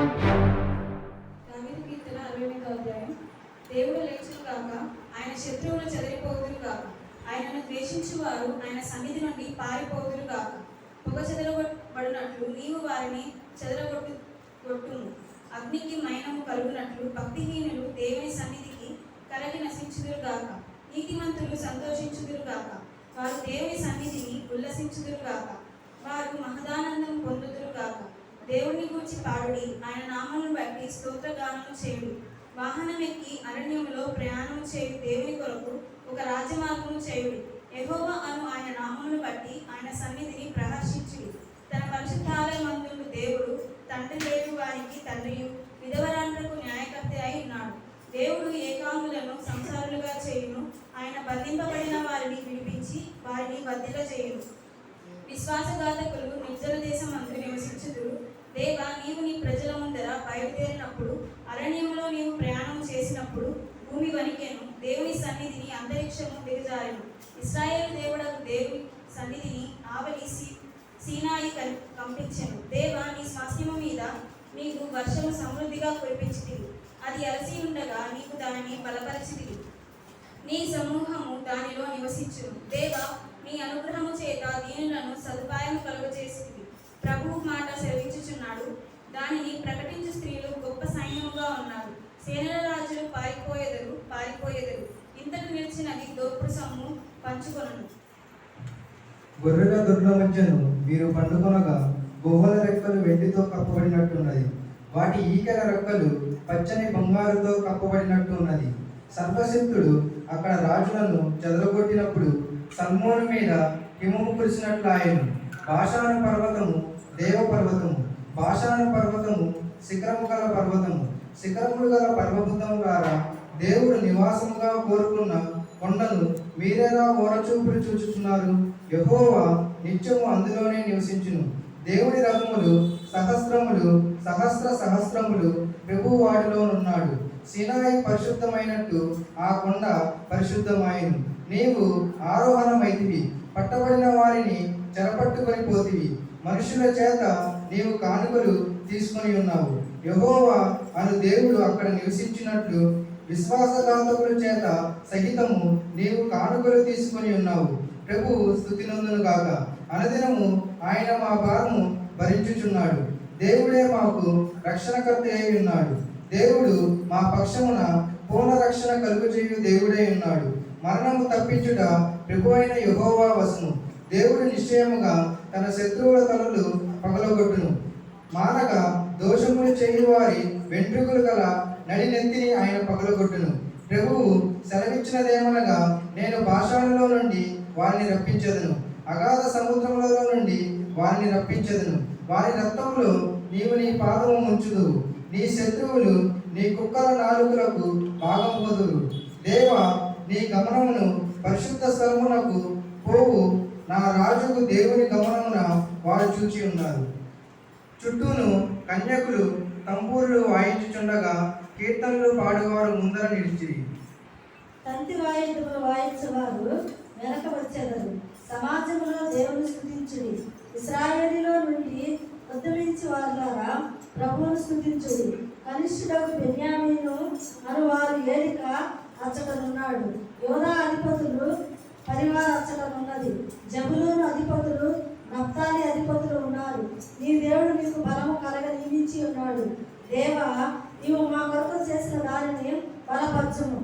దావీదు కీర్తన 68వ అధ్యాయం. దేవుడు లేచును గాక, ఆయన శత్రువులు చెదరిపోదురు గాక, ఆయనను ద్వేషించువారు ఆయన సన్నిధి నుండి పారిపోదురు గాక. పొగ చెదరగొట్టబడినట్లు నీవు వారిని చెదరగొట్టుము. అగ్నికి మైనము కలుగునట్లు భక్తిహీనులు దేవుని సన్నిధికి కలగి నశించుదురు గాక. నీతిమంతులు సంతోషించుదురు గాక, వారు దేవుని సన్నిధిని ఉల్లసించుదురు గాక. వారు మహదానందం పొందుదురు గాక. దేవుని గూర్చి పాడుడి, ఆయన నామమును బట్టి స్తోత్రగానము చేయుడి. వాహనం ఎక్కి అరణ్యములో ప్రయాణము చేయు దేవుని కొరకు ఒక రాజమార్గము చేయుడి. యెహోవా అను ఆయన నామమును బట్టి ఆయన సన్నిధిని ప్రహర్షించుడి. తన పరిశుద్ధాలయమందుండు దేవుడు తండ్రి లేని వారికి తండ్రియు విధవరాండ్రకు న్యాయకర్త అయి ఉన్నాడు. దేవుడు ఏకాములను సంసారులుగా చేయును. ఆయన బంధింపబడిన వారిని విడిపించి వారిని వర్ధిల్ల చేయును. విశ్వాసఘాతకులు నిర్జన దేశమందు నివసించుదురు. దేవా, నీవు నీ ప్రజల ముందర బయలుదేరినప్పుడు, అరణ్యంలో నీవు ప్రయాణం చేసినప్పుడు భూమి వణికెను. దేవుని సన్నిధిని అంతరిక్షము దిగజారెను. ఇశ్రాయేలు దేవుడకు దేవుని సన్నిధిని ఆవలి సీనాయి కంపించెను. దేవా, నీ స్వాస్థ్యము మీద నీకు వర్షము సమృద్ధిగా కురిపించితివి. అది అలసి ఉండగా నీకు దానిని బలపరచితివి. నీ సమూహము దానిలో నివసించును. దేవా, నీ అనుగ్రహము చేత దీనులను సదుపాయం కలుగజేసితివి. ప్రభువు మాట సెలవించుచున్నాడు, దానిని ప్రకటించు స్త్రీలు గొప్ప సైన్యముగా ఉన్నారు. సేనల రాజులు పారిపోయేదరు. ఇంతకు నిలిచినది దోపుడు సొమ్ము పంచుకొనను. గొర్రెల దొడ్ల మధ్యను మీరు పండుకొనగా గువ్వల రెక్కలు వెండితో కప్పబడినట్టున్నది. వాటి ఈకల రెక్కలు పచ్చని బంగారుతో కప్పబడినట్టు ఉన్నది. సర్వశక్తుడు అక్కడ రాజులను చెదరగొట్టినప్పుడు సల్మోను మీద హిమము కురిసినట్లు ఆయను. బాషాను పర్వతము దేవపర్వతము, బాషాను పర్వతము శిఖరము గల పర్వతము, శిఖరములు గల పర్వతము ద్వారా దేవుడు నివాసముగా కోరుకున్న కొండను మీరేలా ఓరచూపులు చూచుచున్నారు? యెహోవా నిత్యము అందులోనే నివసించును. దేవుని రథములు సహస్రములు, సహస్రములు ప్రభువు వాటిలోనున్నాడు. సీనాయి పరిశుద్ధమైనట్టు ఆ కొండ పరిశుద్ధమాయను. నీవు ఆరోహణమైతివి, పట్టబడిన వారిని చెరపట్టుకొని పోతివి. మనుషుల చేత నీవు కానుకలు తీసుకొని ఉన్నావు. యెహోవా అను దేవుడు అక్కడ నివసించినట్లు విశ్వాసఘాతకుల చేత సహితము నీవు కానుకలు తీసుకొని ఉన్నావు. ప్రభు స్తుతి నందును గాక. అనుదినము ఆయన మా భారము భరించుచున్నాడు. దేవుడే మాకు రక్షణకర్త అయి ఉన్నాడు. దేవుడు మా పక్షమున పూర్ణ రక్షణ కలుగజేయు దేవుడై ఉన్నాడు. మరణము తప్పించుట ప్రభు అయిన యెహోవా వశము. దేవుడు నిశ్చయముగా తన శత్రువుల తలలు పగలగొట్టును. మానక దోషములు చేయువారి వెంట్రుకలు గల నడినెత్తిని ఆయన పగలగొట్టును. ప్రభువు సెలవిచ్చినదేమనగా, నేను భాషలలో నుండి వారిని రప్పించదును, అగాధ సముద్రములలో నుండి వారిని రప్పించదును. వారి రక్తంలో నీవు నీ పాదము ముంచుదువు. నీ శత్రువులు నీ కుక్కల నాలుకలకు భాగం పొందురు. దేవా, నీ గమనమును పరిశుద్ధ స్థలమునకు పోవు. నా రాజుకు దేవుని గమనమున వారు చూచి ఉన్నారు. చుట్టూను కన్యకులు తంబూరులు వాయించుచుండగా కీర్తనలు పాడువారు ముందర నిలిచిరి. తంతి వాయిద్యములు వాయించేవారు వెనక వచ్చేదరు. సమాజంలో దేవుని స్తుతించుడి. ఇశ్రాయేలులో నుండి ఉద్యమించి వారులారా ప్రభువును స్తుతించుడి. కనిష్ఠుడకు బెన్యామీను అను వారు ఏలిక అచ్చటనున్నాడు. యోధా అధిపతులు పరివార అచ్చటనున్నది. జబులూను అధిపతులు, నప్తాలి అధిపతులు ఉన్నారు. నీ దేవుడు నీకు బలము కలగ నియమించి ఉన్నాడు. దేవా, నీవు మా కొరకు చేసిన దానిని బలపరచుము.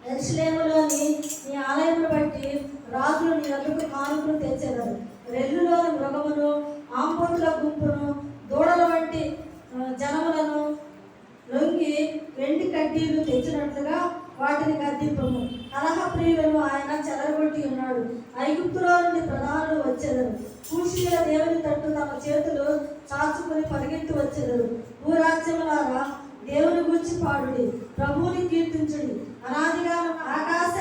యెరూషలేములోని నీ ఆలయమును బట్టి రాజులు నీ వద్దకు కానుకలు తెచ్చెదరు. రెల్లులోని మృగమును, ఆంబోతుల గుంపును, దూడల వంటి జనములను లొంగి వెండి కడ్డీలు తెచ్చినట్లుగా వాటిని గద్దింపము. కలహప్రియులను ఆయన చెదరగొట్టి ఉన్నాడు. ఐగుప్తులో నుండి ప్రధానులు వచ్చెదరు. కూషీయుల దేవుని తట్టు తమ చేతులు చాచుకుని పరిగెత్తి వచ్చెదరు. భూరాజ్యములారా దేవుని గూర్చి పాడుడి, ప్రభువుని కీర్తించుడి. అనాదిగా ఆకాశ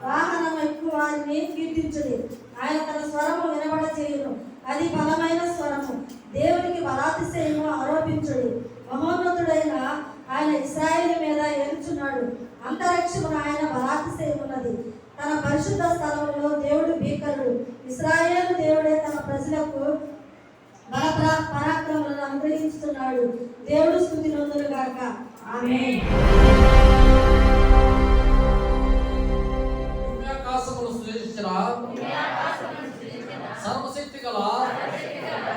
వాహనం ఎక్కువ వారిని కీర్తించుడి. ఆయన తన స్వరము వినబడ చేయును. అది బలమైన స్వరము. దేవునికి బలాతిశయము ఆరోపించుడి. మహోన్నతుడైన ఆయన ఇశ్రాయేలు మీద ఏలుచున్నాడు. అంతరిక్షమున ఆయన బలాతిశయమున్నది. తన పరిశుద్ధ స్థలంలో దేవుడు భీకరుడు. ఇశ్రాయేలు దేవుడే తన ప్రజలకు బల పరాక్రములను అనుగ్రహించాడు. అనుగ్రహిస్తున్నాడు. దేవుడు స్తుతి నొందును గాక. ఆమేన్. ఆకాశమును సృజించిన సర్వశక్తి గల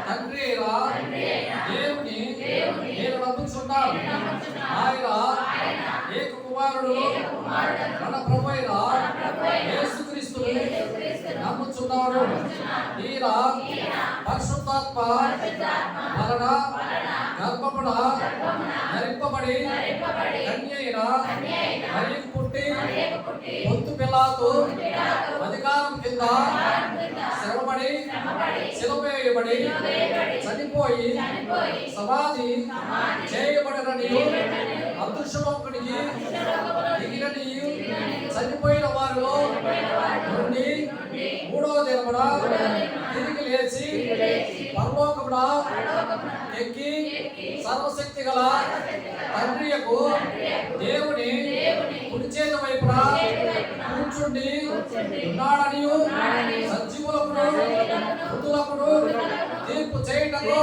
తండ్రి అయిన దేవుని నేను నమ్ముచున్నాను. ఆయన ఏక కుమారుడు మన ప్రభు అయిన యేసుక్రీస్తుని నమ్ముచున్నాను. ఈయన పరిశుద్ధాత్మ వలన గర్భమున ధరింపబడి కన్య అయిన మరియకు పుట్టి పొంతు పిలాతు అధికారం కింద శ్రమపడి శిలువ వేయబడి చనిపోయి సమాధి చేయబడినని అదృశ్యలోకునికి దిగినని చనిపోయిన వారిలో నుండి మూడవ దినమున తిరిగి లేచి పరలోకమున ఎక్కి సర్వశక్తి గల తండ్రి యొక్క దేవుని కుడి చేతి వైపున కూర్చుండి ఉన్నాడని సజీవులకును మృతులకును తీర్పు చేయటకు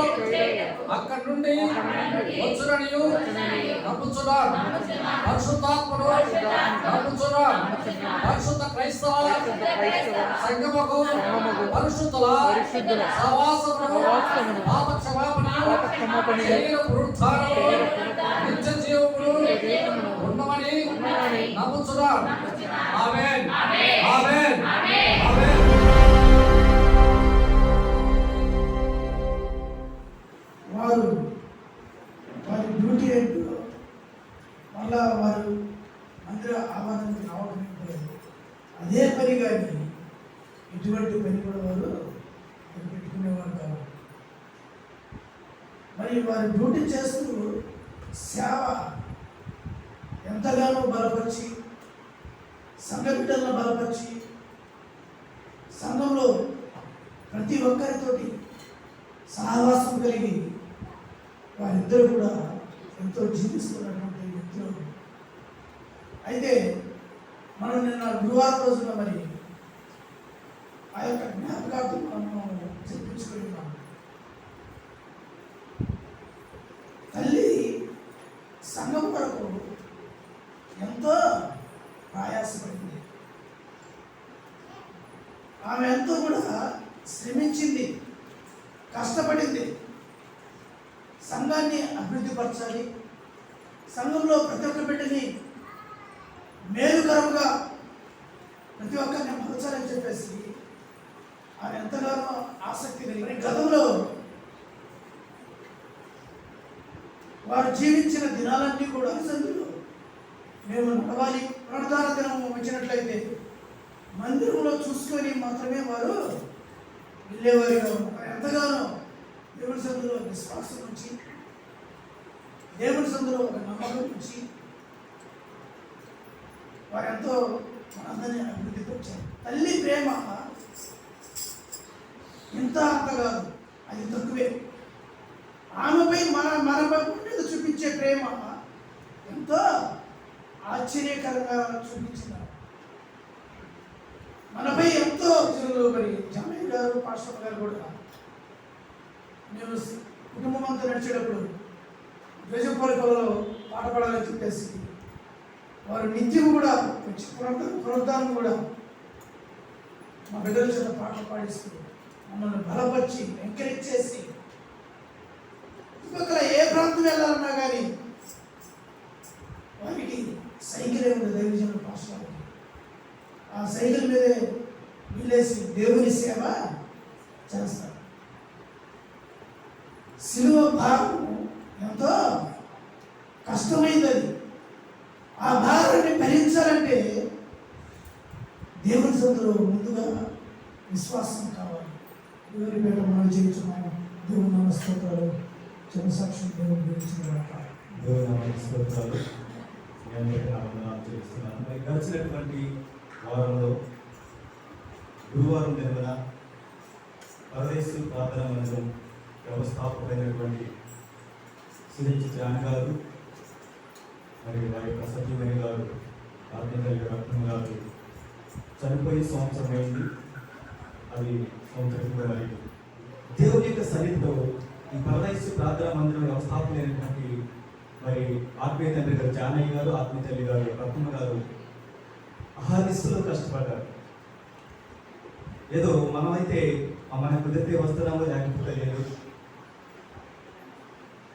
అక్కడి నుండి వచ్చునని నమ్ముచున్నాను. పరిశుద్ధాత్మను నమ్ముచున్నాను. పరిశుద్ధ క్రైస్తవ సంఘముకు పరిశుద్ధుల సహవాసమును పాప క్షమాపణ శరీర పునరుద్ధానము నిత్య జీవమును ఉన్నమని నమ్ముచున్నాను. ఆమేన్. ఆమేన్. ఆమేన్. వారి డ్యూటీ ఏంటో మళ్ళా వారు అందరూ ఆహ్వానానికి రావడం అదే పని కానీ ఇటువంటి పని కూడా వారు పెట్టుకునేవారు కాదు. మరి వారి డ్యూటీ చేస్తూ సేవ ఎంతగానో బలపరిచి సంఘ బిడ్డలను బలపరిచి సంఘంలో ప్రతి ఒక్కరితోటి సహవాసం కలిగి వారిద్దరు కూడా ఎంతో జీవిస్తున్నటువంటి వ్యక్తులు. అయితే మనం నిన్న గురువారం రోజున మరి ఆ యొక్క జ్ఞాపకార్థం మనం చెప్పించుకుంటున్నాం. తల్లి సంఘం కొరకు ఎంతో ప్రయాసపడింది. ఆమె ఎంతో కూడా శ్రమించింది, కష్టపడింది. సంఘాన్ని అభివృద్ధిపరచాలి, సంఘంలో ప్రతి ఒక్క బిడ్డని మేలుకరంగా ప్రతి ఒక్కరిని మలచాలని చెప్పేసి ఆమె ఎంతగానో ఆసక్తి కలిగి గతంలో వారు జీవించిన దినాలన్నీ కూడా సందులో మేము నడవాలి. ప్రార్థన దినం వచ్చినట్లయితే మందిరంలో చూసుకొని మాత్రమే వారు వెళ్ళేవారిగా ఉన్నారు. ఎంతగానో దేవుని సందులో విశ్వాసం నుంచి, దేవుని సందులో ఒక నమ్మకం నుంచి వారెంతో మనందరినీ అభివృద్ధి పరిచారు. తల్లి ప్రేమ ఇంత అంత కాదు, అది తక్కువే. ఆమెపై మన మీద చూపించే ప్రేమ ఎంతో ఆశ్చర్యకరంగా చూపించింది. మనపై ఎంతో మరి జమయ్య గారు, పాస్టర్ గారు కూడా నేను కుటుంబం అంతా నడిచేటప్పుడు ద్వేషపరికలలో పాట పాడాలని చెప్పేసి వారు నిత్యం కూడా వచ్చి పునరుద్ధానం కూడా మా బిడ్డల చేత పాటలు పాడిస్తూ మమ్మల్ని బలపరిచి ఎంకరేజ్ చేసి ఇంకొక ఏ ప్రాంతం వెళ్ళాలన్నా కానీ వారికి సైకిల్ ఏముంది దైవజనుల పాస్టర్, ఆ సైకిల్ మీదే వీలేసి దేవుని సేవ చేస్తారు. సిలువ భారం ఎంతో కష్టమైంది. అది ఆ భారాన్ని భరించాలంటే దేవుని సందులో ముందుగా విశ్వాసం కావాలి. దేవుని పేట మనం జీవించున్నాము. దేవుని నామ స్తోత్రాలు, జనసాక్షి దేవుని గురించిన దేవుని నామ స్తోత్రాలు. చేస్తున్నాను. మరి గడిచినటువంటి వారంలో గురువారం దినమున పరదేశు ప్రార్థన మందిరం వ్యవస్థాపకులైనటువంటి సురేష్ జాన్ గారు మరియు వారి యొక్క సత్యమణి గారు, ఆత్మీయ రత్నం గారు చనిపోయి సంవత్సరం అయింది. అది సంవత్సరంలో మరి దేవుని యొక్క సన్నిధిలో ఈ పరదేశ ప్రార్థనా మందిరం వ్యవస్థాపకులైనటువంటి మరి ఆత్మీయ తండ్రి గారు జానయ్య గారు, ఆత్మీయ తల్లి గారు రత్నమ్మ గారు అహర్నిశలు కష్టపడ్డారు. ఏదో మనమైతే మన కుదిరితే వస్తున్నామో లేకపోతే లేదు,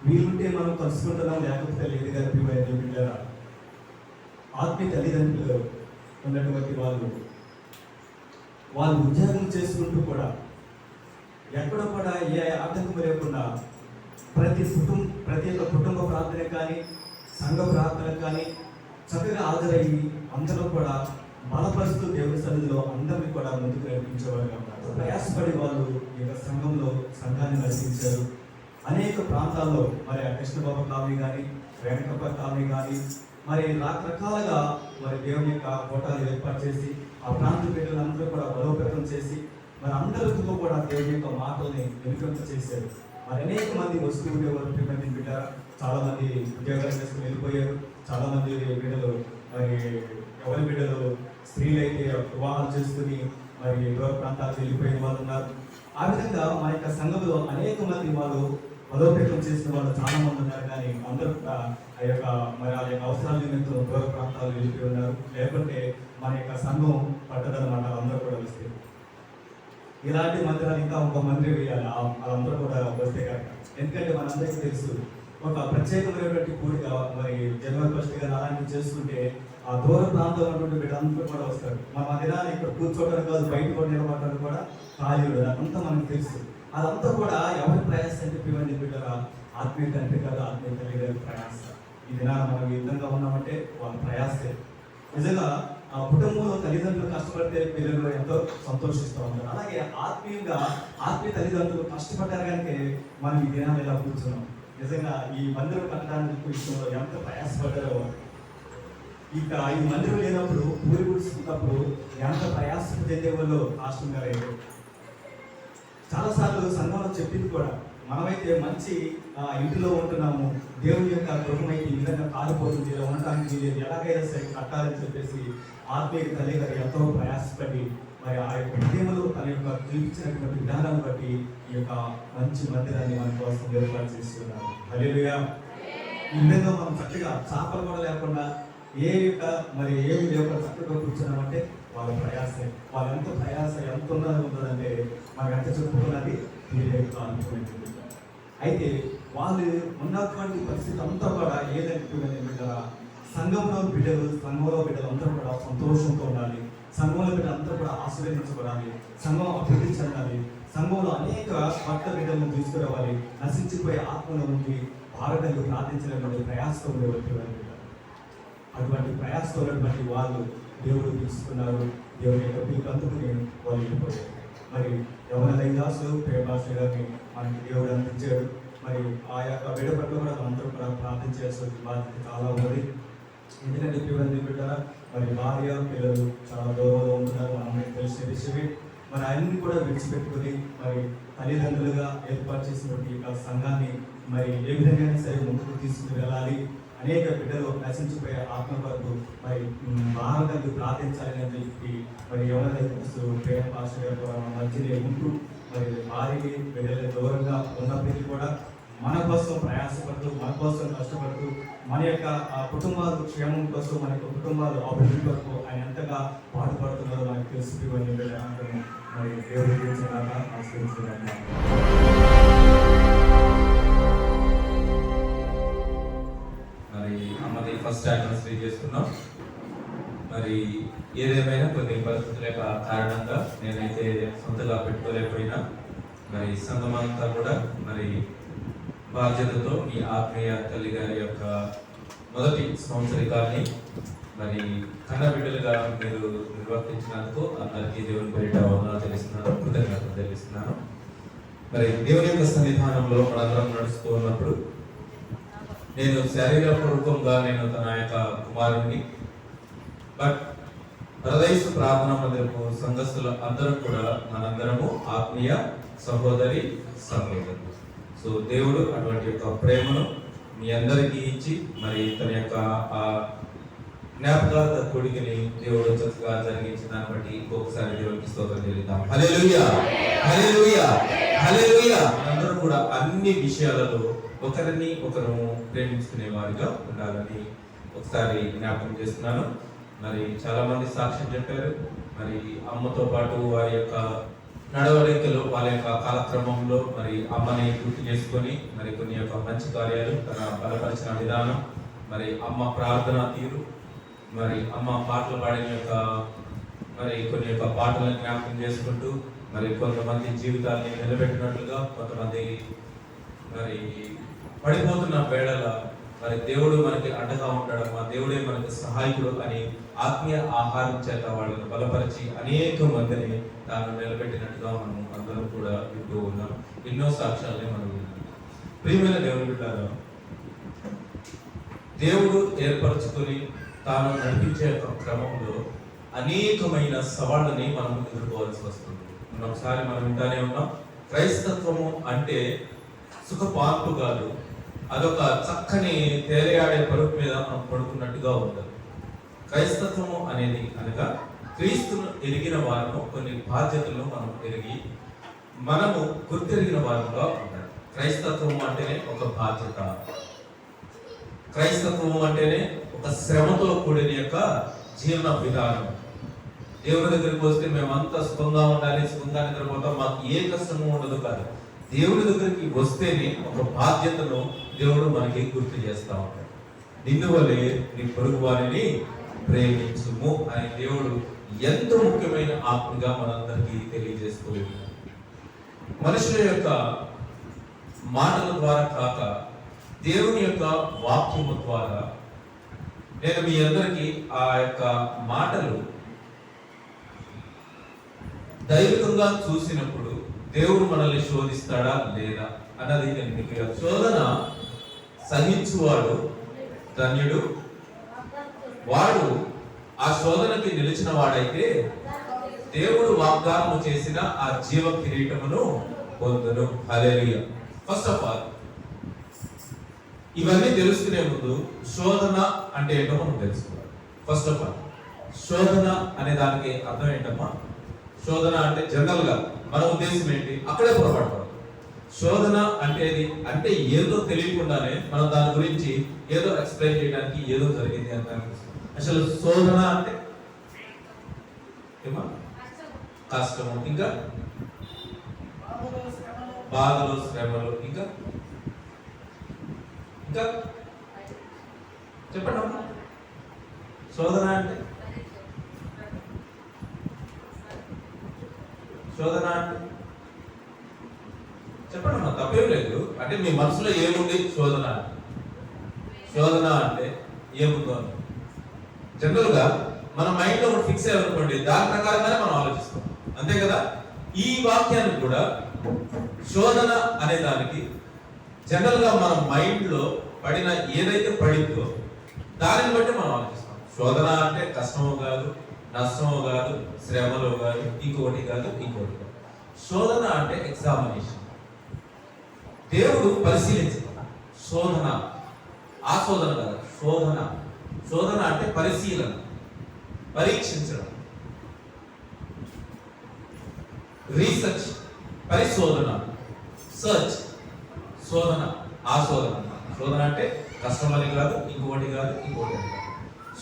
వీలుంటే మనం కలుసుకుంటున్నాం లేకపోతే లేదు గారు బిడ్డరా. ఆత్మీయ తల్లిదండ్రులు ఉన్నటువంటి వాళ్ళు ఉద్యోగం చేసుకుంటూ కూడా ఎక్కడ కూడా ఏ ఆటంకం లేకుండా ప్రతి ఒక్క కుటుంబ ప్రార్థన కానీ సంఘ ప్రార్థన కానీ చక్కగా హాజరయ్యి అందరూ కూడా బలపరుస్తూ దేవుని సన్నిధిలో అందరినీ కూడా ముందుకు నడిపించేవారుగా ఉన్నారు. ప్రయాసపడి వాళ్ళు ఈ యొక్క సంఘాన్ని నడిపించారు. అనేక ప్రాంతాల్లో మరి కృష్ణబాబు కాలనీ కానీ, వెంకటప్ప కాలనీ కానీ మరి రకరకాలుగా మరి దేవుని యొక్క కోటాలు ఏర్పాటు చేసి ఆ ప్రాంత బిడ్డలందరూ కూడా బలోపేతం చేసి మరి అందరితో కూడా దేవుని యొక్క మాటల్ని వెనుకంత చేశారు. మరి అనేక మంది వస్తూ ఉండేవారు. మంది బిడ్డ చాలా మంది ఉద్యోగాలు చేసుకుని వెళ్ళిపోయారు. చాలా మంది బిడ్డలు మరి ఎవరి బిడ్డలు స్త్రీలైతే వివాహాలు చేసుకుని మరి దూర ప్రాంతాలకు వెళ్ళిపోయిన వాళ్ళు ఉన్నారు. ఆ విధంగా మా యొక్క సంఘంలో అనేక మంది వాళ్ళు బలోపేతం చేసిన వాళ్ళు చాలా మంది ఉన్నారు. కానీ అందరూ ఆ యొక్క మరి ఆ యొక్క అవసరాల నిమిత్తం దూర ప్రాంతాలు వెళ్ళిపోయి ఉన్నారు. లేకుంటే మన యొక్క సంఘం పట్టదన్నమాట అందరూ కూడా వస్తే ఇలాంటి మందిరాలు ఇంకా ఒక మందిరం వేయాలి వాళ్ళందరూ కూడా వస్తే కనుక. ఎందుకంటే మనందరికీ తెలుసు ఒక ప్రత్యేకమైనటువంటి కూడిక మరి జనవరి 1 అలాంటివి చేసుకుంటే ఆ దూర ప్రాంతంలో ఉన్నటువంటి బిడ్డలందరూ కూడా వస్తారు. మనం ఆ దినాన్ని ఇక్కడ కూర్చోవడానికి కాదు, బయట కూడా నిలబడడానికి కూడా ఖాళీ అదంతా మనకు తెలుసు. అదంతా కూడా ఎవరి ప్రయాస అంటే పిల్లలు బిడ్డల ఆత్మీయ తండ్రి కాదు, ఆత్మీయ తల్లి గారి ప్రయాస. ఈ దినాన్ని మనం ఈ విధంగా ఉన్నామంటే వాళ్ళ ప్రయాసే. నిజంగా ఆ కుటుంబంలో తల్లిదండ్రులు కష్టపడితే పిల్లలు ఎంతో సంతోషిస్తూ ఉంటారు. అలాగే ఆత్మీయ తల్లిదండ్రులు కష్టపడ్డారు కనుక మనం ఈ దినాన్ని ఇలా కూర్చున్నాం. నిజంగా ఈ మందిరం కట్టడానికి విషయంలో ఎంత ప్రయాసపడ్డారో, ఇక ఈ మందిరం లేనప్పుడు పూరి గుడిస్తున్నప్పుడు ఎంత ప్రయాస చెందేవాళ్ళు రాష్ట్రం గారు అయితే చాలాసార్లు సంఘంలో చెప్పింది కూడా. మనమైతే మంచి ఇంటిలో ఉంటున్నాము, దేవుని యొక్క గృహమైతే ఈ విధంగా కాలిపోతుంది, ఇలా ఉండటానికి లేదు, ఎలాగైనా సరే కట్టాలని చెప్పేసి ఆత్మీయ తల్లి గారు ఎంతో ప్రయాసపడి మరి ఆ యొక్క విద్యములు తన యొక్క చూపించినటువంటి విధానాన్ని బట్టి ఈ యొక్క మంచి మందిరాన్ని మన కోసం ఏర్పాటు చేస్తున్నారు. హల్లెలూయా. ఈ విధంగా మనం చక్కగా చాపలు కూడా లేకుండా ఏమి లేకుండా చక్కగా కూర్చున్నామంటే వాళ్ళ ప్రయాసే. వాళ్ళ ఎంత ప్రయాస ఎంత ఉంటుందంటే మనకు ఎంత చెప్పుకున్నది అనుకునేది. అయితే వాళ్ళు ఉన్నటువంటి పరిస్థితి అంతా కూడా ఏదంటే బిడ్డరా, సంఘంలో బిడ్డలు అందరూ కూడా సంతోషంతో ఉండాలి, సంఘంలో బిడ్డలు అందరూ కూడా ఆశీర్వదించబడాలి, సంఘం అభివృద్ధి చెందాలి, సంఘంలో అనేక భర్త బిడ్డలను తీసుకురావాలి, నశించిపోయే ఆత్మలో ఉండి భారతకు ప్రార్థించినటువంటి ప్రయాసంతో ఉండేవారు. అటువంటి ప్రయాసంతో ఉన్నటువంటి వాళ్ళు దేవుడు తీసుకున్నారు. దేవుని యొక్క పిలుపు అందుకుని వాళ్ళు వెళ్ళిపోయారు. మరి ఎవరైనా దైదాసులు ప్రేమాసులు గారిని మనకి దేవుడు అందించాడు. మరి ఆ యొక్క బిడ్డ పట్ల కూడా మనందరూ కూడా ప్రార్థించాల్సిన బాధ్యత చాలా ఉన్నది. ఎందుకంటే పిల్లలు బిడ్డారా, మరి భార్య పిల్లలు చాలా దూరంలో ఉంటున్నారు, మనకి తెలిసిన విషయమే. మరి అన్ని కూడా విడిచిపెట్టుకుని మరి తల్లిదండ్రులుగా ఏర్పాటు చేసినటువంటి యొక్క సంఘాన్ని మరి ఏ విధంగా సరే ముందుకు తీసుకుని వెళ్ళాలి. అనేక బిడ్డలు నశించిపోయే ఆత్మ వరకు మరి భారతకు ప్రార్థించాలని చెప్పి మరి ఎవరైతే ప్రేమ పాస్టర్ గారు మధ్యలో ఉంటూ మరి భార్యకి బిడ్డల దూరంగా ఉన్నప్పటికీ కూడా మన కోసం ప్రయాసపడుతూ, మన కోసం కష్టపడుతూ, మన యొక్క కుటుంబాలు క్షేమం కోసం, మన యొక్క కుటుంబాలు అభివృద్ధి కొరకు ఆయన ఎంతగా పాటుపడుతున్నారో మనకు తెలుసు. మరి దేవుడి గురించి ఆశ్రయించడానికి మరి అమ్మది ఫస్ట్ యానివర్సరీ చేసుకున్నాం. మరి ఏదేమైనా కొన్ని పరిస్థితుల కారణంగా నేనైతే సొంతగా పెట్టుకోలేకపోయినా మరి సంఘమంతా కూడా మరి బాధ్యతతో ఈ ఆత్మీయ తల్లి గారి యొక్క మొదటి సంవత్సరికాన్ని మరి కన్న బిడ్డలుగా మీరు నిర్వర్తించినందుకు అందరికీ దేవుని పేరిట వందనాలు తెలుస్తున్నాను, కృతజ్ఞతలు తెలుస్తున్నాను. మరి దేవుని యొక్క సన్నిధానంలో మనందరం నడుస్తూ ఉన్నప్పుడు నేను శారీరపూర్వకంగా నేను తన యొక్క కుమారుడిని, బట్ పరదేశ ప్రార్థన మందిరపు సంఘస్థులు అందరూ కూడా మనందరము ఆత్మీయ సహోదరి సహోదరులు. సో దేవుడు అటువంటి యొక్క ప్రేమను మీ అందరికీ ఇచ్చి మరి తన యొక్క ఆ జ్ఞాపకార్థ కొడుకుని దేవుడు చక్కగా జరిగించిన దాన్ని బట్టి ఇంకొకసారి దేవుడికి స్తోత్రం చెల్లిద్దాం. హల్లెలూయా, హల్లెలూయా, హల్లెలూయా. అందరూ కూడా అన్ని విషయాలలో ఒకరిని ఒకరు ప్రేమించుకునే వారిగా ఉండాలని ఒకసారి జ్ఞాపకం చేస్తున్నాను. మరి చాలా మంది సాక్ష్యం చెప్పారు. మరి అమ్మతో పాటు వారి యొక్క నడవడికలు, వాళ్ళ యొక్క కాలక్రమంలో మరి అమ్మని గుర్తు చేసుకొని మరి కొన్ని యొక్క మంచి కార్యాలు తన బలపరిచిన విధానం, మరి అమ్మ ప్రార్థన తీరు, మరి అమ్మ పాటలు పాడిన యొక్క మరి కొన్ని యొక్క పాటలను జ్ఞాపకం చేసుకుంటూ మరి కొంతమంది జీవితాన్ని నిలబెట్టినట్లుగా, కొంతమంది మరి పడిపోతున్న వేళల మరి దేవుడు మనకి అండగా ఉంటాడు, మా దేవుడే మనకి సహాయకుడు అని ఆత్మీయ ఆహారం చేత వాళ్ళని బలపరిచి అనేక మందిని తాను నిలబెట్టినట్టుగా మనం అందరం కూడా వింటూ ఉన్నాం. ఎన్నో సాక్ష్యాలని మనం విన్నాం. ప్రియమైన దేవుని బిడ్డలారా, దేవుడు ఏర్పరచుకొని తాను నడిపించే క్రమంలో అనేకమైన సవాళ్ళని మనం ఎదుర్కోవాల్సి వస్తుంది. ఒకసారి మనం వింటానే ఉన్నాం, క్రైస్తత్వము అంటే సుఖపార్పు కాదు, అదొక చక్కని తేలియాడే పరుపు మీద మనం పడుకున్నట్టుగా ఉండదు. క్రైస్తత్వము అనేది అనగా క్రీస్తును ఎరిగిన వారము కొన్ని బాధ్యతలను మనం ఎరిగి మనము గుర్తెరిగిన వారంగా ఉండాలి. క్రైస్తత్వము అంటేనే ఒక బాధ్యత, క్రైస్తత్వము అంటేనే ఒక శ్రమతో కూడిన యొక్క జీవన విధానం. దేవుని దగ్గరికి వస్తే మేమంతా సుఖంగా ఉండాలి, సుఖంగా నిద్రపోతాం, మాకు ఏ కష్టము ఉండదు కాదు. దేవుని దగ్గరికి వస్తేనే ఒక బాధ్యతను దేవుడు మనకి గుర్తు చేస్తా ఉంటాడు. నిన్ను వలె నీ పొరుగు వారిని ప్రేమించుము అని దేవుడు ఎంతో ముఖ్యమైన ఆత్మగా మనందరికీ తెలియజేస్తూ ఉన్నాడు. మనుషుల యొక్క మాటల ద్వారా కాక దేవుని యొక్క వాక్యము ద్వారా నేను మీ అందరికీ ఆ యొక్క మాటలు దైవికంగా చూసినప్పుడు దేవుడు మనల్ని శోధిస్తాడా లేదా అన్నది నేను మీకు శోధన సహించువాడు ధన్యుడు, వాడు ఆ శోధనకి నిలిచిన వాడైతే దేవుడు వాగ్దానం చేసిన ఆ జీవ కిరీటమును పొందును. హల్లెలూయా. ఫస్ట్ ఆఫ్ ఆల్ ఇవన్నీ తెలుసుకునే ముందు శోధన అంటే ఏంటో మనం తెలుసుకోవాలి. ఫస్ట్ ఆఫ్ ఆల్ శోధన అనే దానికి అర్థం ఏంటమ్మా? శోధన అంటే జనరల్ గా మన ఉద్దేశం ఏంటి? అక్కడే పొరపాటు. శోధన అంటే ఏదో తెలియకుండానే మనం దాని గురించి ఏదో ఎక్స్ప్లెయిన్ చేయడానికి ఏదో జరిగింది అని అనిపిస్తుంది. అసలు శోధన అంటే ఏమా? కష్టము, ఇంకా బాధలు, శ్రమలు, ఇంకా ఇంకా చెప్పండి అమ్మా. శోధన అంటే చెప్పండి అమ్మా, తప్పేం లేదు. అంటే మీ మనసులో ఏముంది? శోధన అంటే ఏముందో జనరల్ గా మన మైండ్ లో ఒకటి ఫిక్స్ అయ్యామనుకోండి, దాని ప్రకారంగానే మనం ఆలోచిస్తాం, అంతే కదా? ఈ వాక్యానికి కూడా శోధన అనే దానికి జనరల్ గా మన మైండ్ లో పడిన ఏదైతే పడిందో దానిని బట్టి మనం ఆలోచిస్తాం. శోధన అంటే కష్టమో కాదు, నష్టమో కాదు, శ్రమలో కాదు, ఇంకొకటి కాదు. శోధన అంటే ఎగ్జామినేషన్. దేవుడు పరిశీలించడం. శోధన ఆశోధన కాదు, శోధన అంటే పరిశీలన, పరీక్షించడం. రీసెర్చ్, పరిశోధన, సర్చ్, శోధన, ఆశోధన. శోధన అంటే కష్టమని కాదు, ఇంకొకటి కాదు.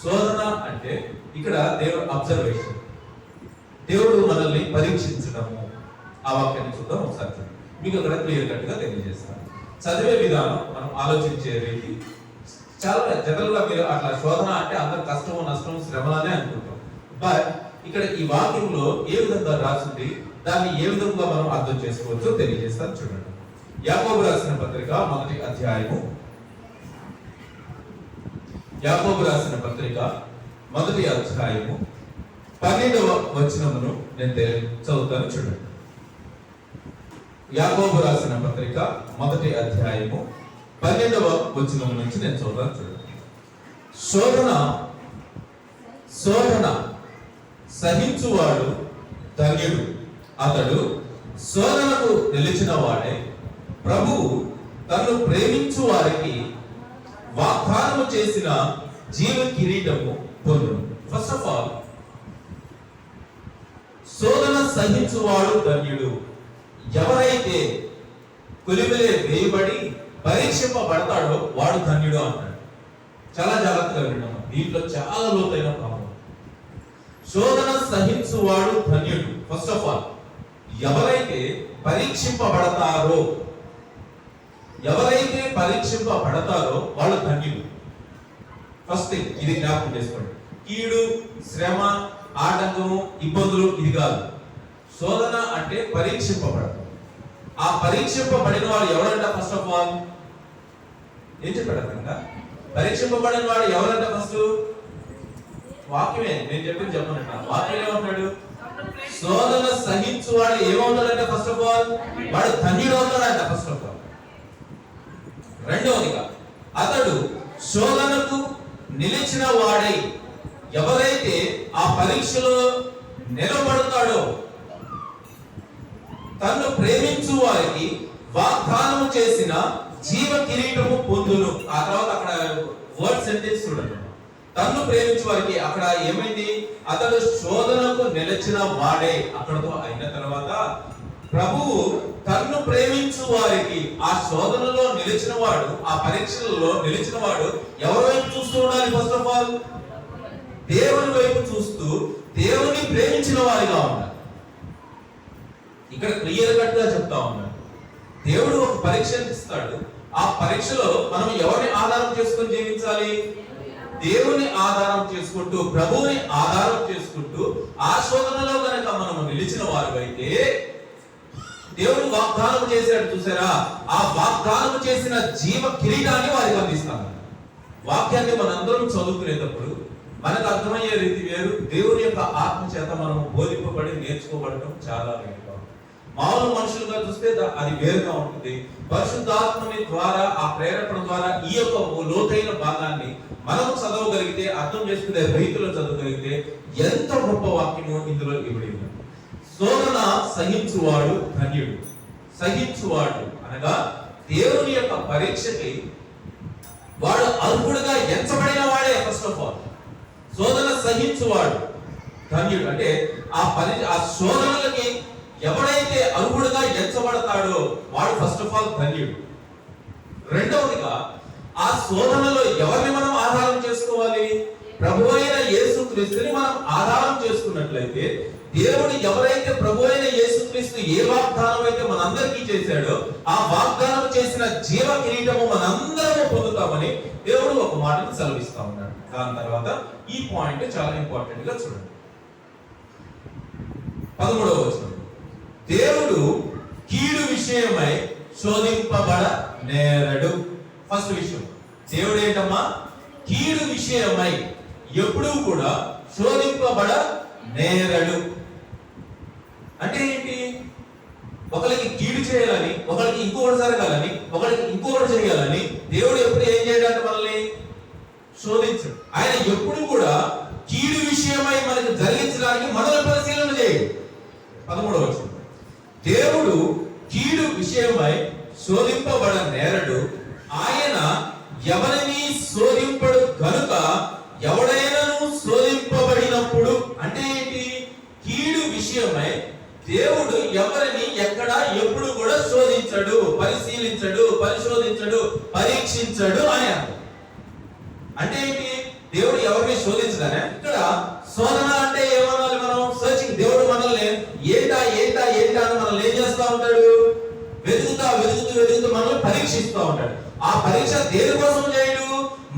శోధన అంటే ఇక్కడ దేవుడు అబ్జర్వేషన్, దేవుడు మనల్ని పరీక్షించడము. ఆ వాక్యాన్ని చూద్దాం ఒకసారి. మీకు అక్కడ క్లియర్ కట్ గా తెలియజేస్తాను. చదివే విధానం, మనం ఆలోచించే రీతి చాలా జనరల్ గా మీరు అట్లా శోధన అంటే అందరు కష్టము, నష్టము, శ్రమలనే అనుకుంటాం. బట్ ఇక్కడ ఈ వాక్యంలో ఏ విధంగా రాసింది, దాన్ని ఏ విధంగా మనం అర్థం చేసుకోవచ్చో తెలియజేస్తాను. చూడండి, యాకోబు రాసిన పత్రిక మొదటి అధ్యాయము, యాకోబు రాసిన పత్రిక మొదటి అధ్యాయము 12వ వచనమును నేను చదువుతాను. చూడండి, యాకోబు రాసిన పత్రిక మొదటి అధ్యాయము 12వ వచనం నుంచి నేను చదువుతాను. చూడండి, శోధన సహించువాడు ధన్యుడు, అతడు శోధనకు నిలిచిన వాడే ప్రభువు తనను ప్రేమించు వారికి వాగ్దానము చేసిన జీవ కిరీటము పొందును. ఫస్ట్ ఆఫ్ ఆల్ శోధన సహించువాడు ధన్యుడు. ఎవరైతే కొలిమిలే వేయబడి పరీక్షింపబడతాడో వాడు ధన్యుడు అంటాడు. చాలా జాగ్రత్తగా విన్నాము, దీంట్లో చాలా లోతైన భావం. శోధన సహించువాడు ధన్యుడు. ఫస్ట్ ఆఫ్ ఆల్, ఎవరైతే పరీక్షింపబడతారో వాళ్ళు ధన్యులు. ఫస్ట్ థింగ్ ఇది జ్ఞాపకం చేసుకోండి. కీడు, శ్రమ, ఆటంకము, ఇబ్బందులు ఇది కాదు. శోధన అంటే పరీక్షింపబడతాం. ఆ పరీక్షింపబడిన వాడు ఎవరంట? ఫస్ట్ ఆఫ్ ఆల్ ఏం చెప్పాడు అక్కడ? పరీక్షింపబడిన వాడు ఎవరంట? ఫస్ట్ వాక్యమే, నేను చెప్పింది చెప్పనంట. వాక్యం ఏమంటాడు? శోధన సహించువాడు ఏమవుతాడంటే ఫస్ట్ ఆఫ్ ఆల్ వాడు ధన్యుడు అవుతాడంట. ఫస్ట్ ఆఫ్ ఆల్ రెండవదిగా, అతడు శోధనకు నిలిచిన వాడై ఎవరైతే ఆ పరీక్షలో నిలబడతాడో తన్ను ప్రేమించు వారికి వాగ్దానము చేసిన జీవ కిరీటము పొందును. ఆ తర్వాత అక్కడ వర్డ్ సెంటెన్స్ చూడండి. తన్ను ప్రేమించు వారికి అక్కడ ఏమైంది? అతడు శోధనకు నిలిచిన వాడే. అక్కడతో అయిన తర్వాత ప్రభువు తన్ను ప్రేమించు వారికి, ఆ శోధనలో నిలిచిన వాడు, ఆ పరీక్షలలో నిలిచిన వాడు ఎవరి వైపు చూస్తూ ఉండాలి? ఫస్ట్ ఆఫ్ ఆల్ దేవుని వైపు చూస్తూ దేవుని ప్రేమించిన వారిగా ఉండాలి. ఇక్కడ క్లియర్ కట్ గా చెప్తా ఉన్నాడు. దేవుడు ఒక పరీక్షను ఇస్తాడు. ఆ పరీక్షలో మనం ఎవరిని ఆధారం చేసుకొని జీవించాలి? దేవుని ఆధారం చేసుకుంటూ, ప్రభువుని ఆధారం చేసుకుంటూ ఆ శోధనలో కనుక మనము నిలిచిన వారివైతే దేవుడు వాగ్దానం చేశాడు చూసారా, ఆ వాగ్దానం చేసిన జీవ కిరీటాన్ని వారికి అందిస్తాము. వాక్యాన్ని మనందరం చదువుకునేటప్పుడు మనకు అర్థమయ్యే రీతి వేరు, దేవుని యొక్క ఆత్మ చేత మనం బోధింపబడి నేర్చుకోబడటం చాలా వేరుగా ఉంటుంది. మామూలు మనుషులుగా చూస్తే అది వేరుగా ఉంటుంది. పరిశుద్ధాత్మని ద్వారా, ఆ ప్రేరేపణ ద్వారా ఈ యొక్క లోతైన భాగాన్ని మనం చదవగలిగితే, అర్థం చేసుకునే రీతిలో చదవగలిగితే ఎంత గొప్ప వాక్యమో ఇందులో ఇవ్వడి ఉంది. శోధన సహించువాడు ధన్యుడు. సహించువాడు అనగా దేవుని యొక్క పరీక్షకి వాడు అర్హుడుగా ఎంచబడిన వాడే. ఫస్ట్ ఆఫ్ ఆల్ శోధన సహించువాడు ధన్యుడు. అంటే ఆ శోధనలకి ఎవడైతే అర్హుడుగా ఎంచబడతాడో వాడు ఫస్ట్ ఆఫ్ ఆల్ ధన్యుడు. రెండవదిగా, ఆ శోధనలో ఎవరిని మనం ఆధారం చేసుకోవాలి? ప్రభు అయిన యేసుక్రీస్తుని మనం ఆధారం చేసుకున్నట్లయితే, దేవుడు ఎవరైతే ప్రభు అయిన యేసుక్రీస్తు ఏ వాగ్దానం అయితే మనందరికీ చేశాడో ఆ వాగ్దానం చేసిన జీవ కిరీటము మనందరము పొందుతామని దేవుడు ఒక మాటను సెలవిస్తా ఉన్నాడు. దాని తర్వాత ఈ పాయింట్ చాలా ఇంపార్టెంట్ గా చూడండి. 13వ వచనం, దేవుడు కీడు విషయమై శోధింపబడనేరడు. ఫస్ట్ విషయం, దేవుడు ఏంటమ్మా? కీడు విషయమై ఎప్పుడూ కూడా శోధింపబడనేరడు. అంటే ఏంటి? ఒకరికి కీడు చేయాలని, ఒకరికి ఇంకొకటి జరగాలని, ఒకరికి ఇంకొకటి చేయాలని దేవుడు ఎప్పుడు ఏం చేయడానికి మనల్ని శోధించడు. ఆయన ఎప్పుడు కూడా కీడు విషయమై మనకు జరిగించడానికి మనల్ని పరిశీలన చేయడు. 13వ వచనం, దేవుడు కీడు విషయమై శోధింపబడనేరడు, ఆయన ఎవరిని శోధింపడు గనుక ఎవడైనాను శోధింపబడినప్పుడు. అంటే ఏంటి? కీడు విషయమై దేవుడు ఎవరిని ఎక్కడ ఎప్పుడు కూడా శోధించడు, పరిశీలించడు, పరిశోధించడు, పరీక్షించడు అని అర్థం. అంటే ఏంటి? దేవుడు ఎవరిని శోధించదనే. ఇక్కడ శోధన అంటే ఏమనాలి? మనం సర్చింగ్. దేవుడు మనల్ని ఏంటా ఏంటా ఏంటా అని మనల్ని ఏం చేస్తా ఉంటాడు? వెతుకుతా వెతుకుతూ వెతుకుతూ మనల్ని పరీక్షిస్తూ ఉంటాడు. ఆ పరీక్ష దేని కోసం చేయడు?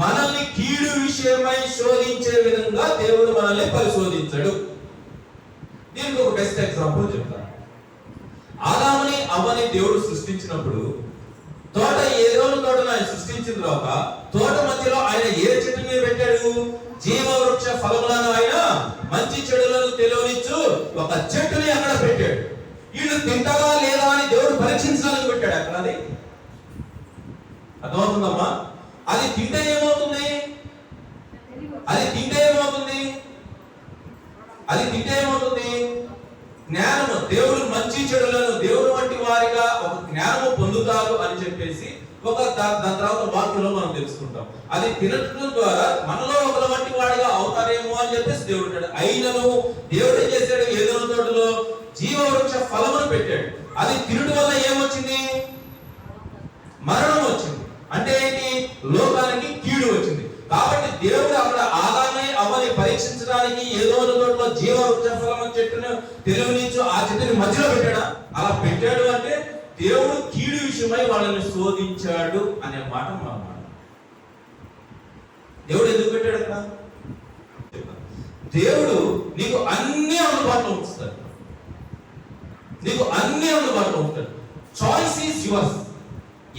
మనల్ని కీడు విషయమై శోధించే విధంగా దేవుడు మనల్ని పరిశోధించడు. దీనికి ఒక బెస్ట్ ఎగ్జాంపుల్ చెప్తాను. ఆదాముని అవ్వని దేవుడు సృష్టించినప్పుడు తోట ఏదోని తోటను ఆయన సృష్టించిన తర్వాత తోట మధ్యలో ఆయన ఏ చెట్టు మీద పెట్టాడు? జీవవృక్ష ఫలములను ఆయన మంచి చెడులను తెలియనిచ్చు ఒక చెట్టుని అక్కడ పెట్టాడు. వీళ్ళు తింటారా లేదా అని దేవుడు పరీక్షించడానికి పెట్టాడు అక్కడ. అది అర్థమవుతుందమ్మా? అది తింటే ఏమవుతుంది? అది తింటే ఏమవుతుంది? అది తింటే ఏమవుతుంది? జ్ఞానము, దేవుడు మంచి చెడులను దేవుడు వంటి వారిగా ఒక జ్ఞానము పొందుతారు అని చెప్పేసి దాని తర్వాత వాక్యంలో మనం తెలుసుకుంటాం. అది తినడం ద్వారా మనలో ఒకల వంటి వాడిగా అవుతారేమో అని చెప్పేసి దేవుడు అంటాడు. అయినను దేవుడు ఏం చేశాడు? ఏదైనా తోటలో జీవవృక్ష ఫలమును పెట్టాడు. అది తినడం వల్ల ఏమొచ్చింది? పరీక్షించడానికి ఏదో తోటలో జీవ వృక్ష ఫలం చెట్టును తెలివినిచ్చు ఆ చెట్టుని మధ్యలో పెట్టాడా? అలా పెట్టాడు అంటే దేవుడు కీడు విషయమై వాళ్ళని శోధించాడు అనే మాట మనం. దేవుడు ఎందుకు పెట్టాడు కదా? దేవుడు నీకు అన్ని అందుబాటులో ఉంచుతాడు. నీకు అన్ని అందుబాటులో ఉంటాడు. Choice is yours.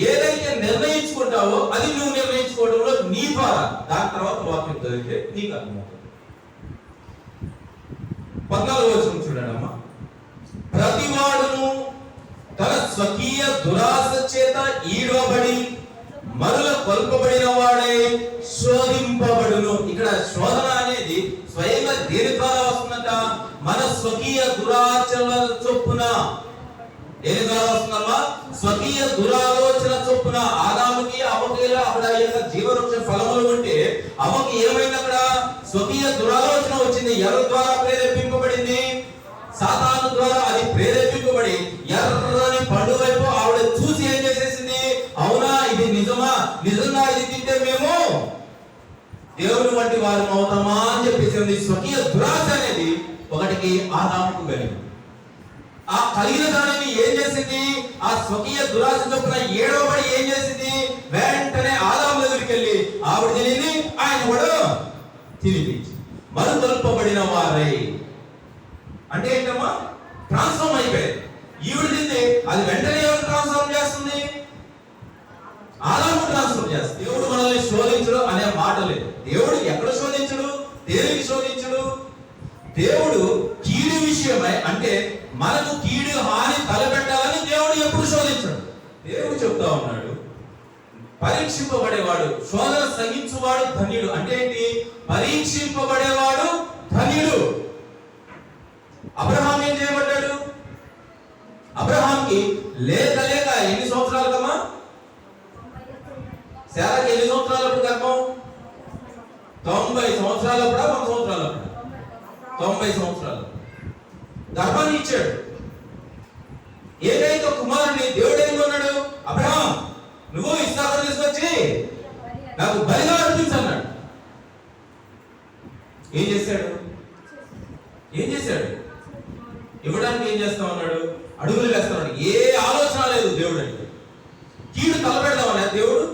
ఏదైతే నిర్ణయించుకుంటావో అది నువ్వు నిర్ణయించుకోవడంలో నీ ద్వారా, దాని తర్వాత వాక్యం చదివితే నీకు అర్థమవుతుంది. 14వ వచనం చూడండి అమ్మా. ప్రతివాడును తన స్వకీయ దురాశ చేత ఈడవబడి మరుల కొల్పబడిన వాడే శోధింపబడును. ఇక్కడ శోధన అనేది స్వయంగా దేని ద్వారా వస్తుందంట? మన స్వకీయ దురాచరణ చొప్పున. దేని ద్వారా వస్తుందమ్మా? స్వకీయ దురాలోచన చొప్పున. ఆదాముకి అవ్వకి అక్కడ జీవవృక్ష ఫలములు ఉంటే అవ్వకి ఏమైంది? అక్కడ స్వకీయ దురాలోచన వచ్చింది. ఎవరి ద్వారా ప్రేరేపింపబడింది? సాతాను ద్వారా అది ప్రేరేపింపబడి ఎర్రని పండు వైపు ఆవిడ చూసి ఏం చేసేసింది? అవునా, ఇది నిజమా? నిజంగా ఇది తింటే మేము దేవుని వంటి వారు అవుతామా అని చెప్పేసి స్వకీయ దురాశ అనేది ఒకటికి ఆదాముకు కలిగింది. ఆ కలిగిన దానిని ఏం చేసింది? ఆ స్వకీయ దురాశ చొప్పున ఏడవబడి ఏం చేసింది? వెంటనే ఆదాము దగ్గరికి వెళ్ళి ఆవిడ తినింది, ఆయన కూడా తినిపించి మరుతొల్పబడిన వారై. అంటే ఏంటమ్మా? ట్రాన్స్ఫార్మ్ అయిపోయింది. ఈవిడ తింది, అది వెంటనే ఎవరు ట్రాన్స్ఫార్మ్ చేస్తుంది? ఆదాము ట్రాన్స్ఫర్ చేస్తుంది. దేవుడు మనల్ని శోధించడు అనే మాట లేదు. దేవుడు ఎక్కడ శోధించడు? దేనికి శోధించడు? దేవుడు కీడు విషయమై, అంటే మనకు కీడు హాని తలపెట్టాలని దేవుడు ఎప్పుడు శోధించడు. దేవుడు చెప్తా ఉన్నాడు, పరీక్షింపబడేవాడు, శోధన సహించువాడు ధన్యుడు. అంటే ఏంటి? పరీక్షింపబడేవాడు ధన్యుడు. అబ్రహాం ఏం చేయబడ్డాడు? అబ్రహాంకి లేక లేక ఎన్ని సంవత్సరాలు కమ్మా? శారాకి ఎన్ని సంవత్సరాలప్పుడు గర్భం? 90 సంవత్సరాలప్పుడా 100 సంవత్సరాలప్పుడు? 90 సంవత్సరాలు గర్భాన్ని ఇచ్చాడు. ఏకైక కుమారుని దేవుడు ఏం కొన్నాడు? అబ్రహాం, నువ్వు ఇస్సాకును తీసుకొచ్చి నాకు బలిగా అర్పించన్నాడు. ఏం చేశాడు? ఇవ్వడానికి ఏం చేస్తా ఉన్నాడు? అడుగులు వేస్తా ఉన్నాడు. ఏ ఆలోచన లేదు దేవుడు అంటే. కీడు తలపెడదామనే దేవుడు